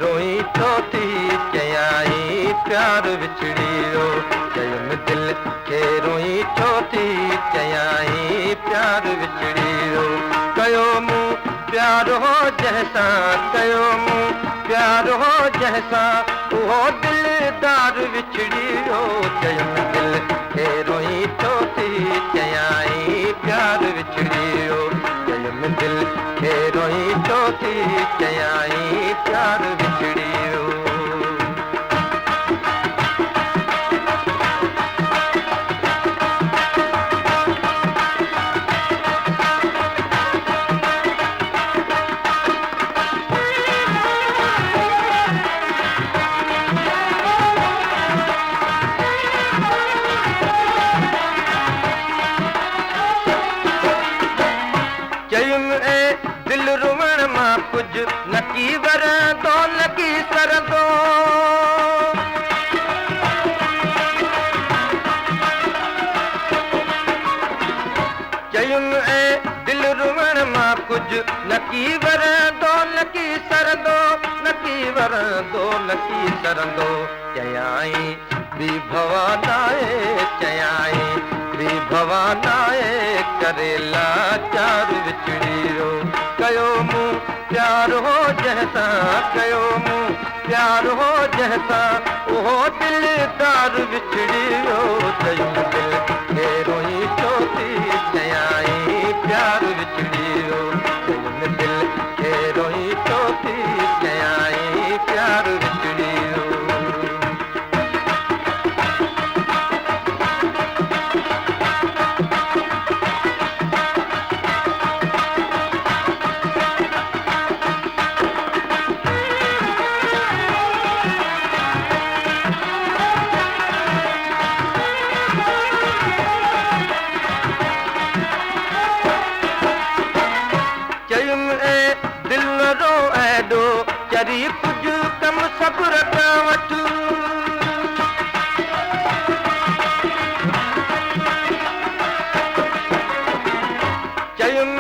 रोई चौथी चयाई प्यार विछड़ियो चयुम दिल के रोई चौथी चयाई प्यार विछड़ियो कयो मूं प्यार हो जैसा कयो मूं प्यार हो जैसा वो दिलदार विछड़ियो चयुम दिल के रोई चौथी चयाई प्यार विछड़ियो चयुम दिल के रोई चौथी चयाई प्यार विछड़ियो दिल रुवण मां कुछ नकी वर दो नकी सर दो चयुम दिल रुवण मां कुछ नकी वर दो नकी सर दो नकी वर दो नकी सर दो चयाई बी भवानाए चयाई बी भवानाए करेला चार विछड़ियो कयो मूं प्यार हो जैसा कयो मूं प्यार हो जैसा वो दिलदार विछड़ियो चयुम दिल के रोई चौथी चयाई प्यार विछड़ियो चयुम दिल के रोई चौथी चयाई प्यार विछड़ियो दिल न रो ऐडो चरी कुछ कम सब्र का वठ चयुम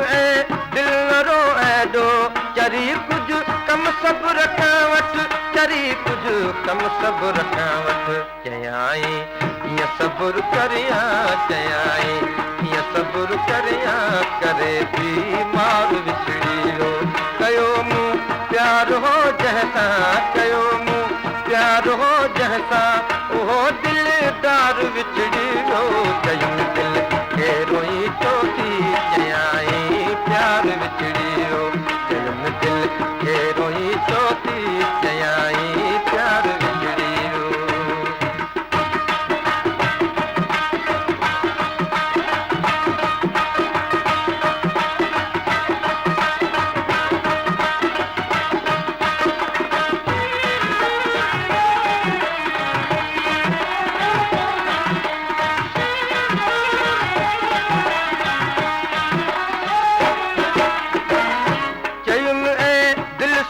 दिल न रो ऐडो चरी कुछ कम सब्र का वठ चरी कुछ कम सब्र का वठ चयाई ये सब्र करिया चयाई ये सब्र करिया करे बीमार विछड़ियो कयो मूं प्यार हो जैसा कयो मूं प्यार हो जैसा वो दिलदार विछड़ियो चयुम दिल के रोई चौथी चयाई प्यार विछड़ियो चयुम दिल के रोई चौथी चयाई प्यार विछड़ियो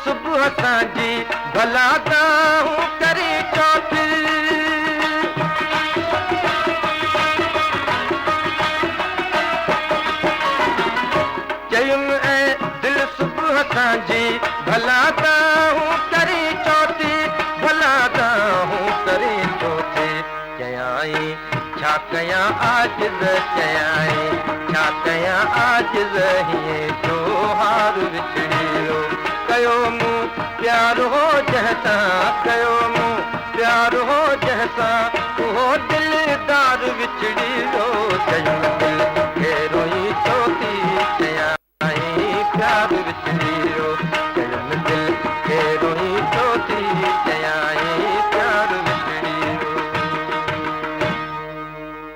सुबह सांझी भला गाऊं करी चौथी चयुम दिल सुबह सांझी भला गाऊं करी चौथी भला गाऊं करी चौथी चयाई छा कयां आजिज़ चयाई छा कयां आजिज़ हीअं जो हार विछड़ियो कयो मूं प्यार हो जैसा कयो मूं प्यार हो जैसा वो दिलदार विछड़ियो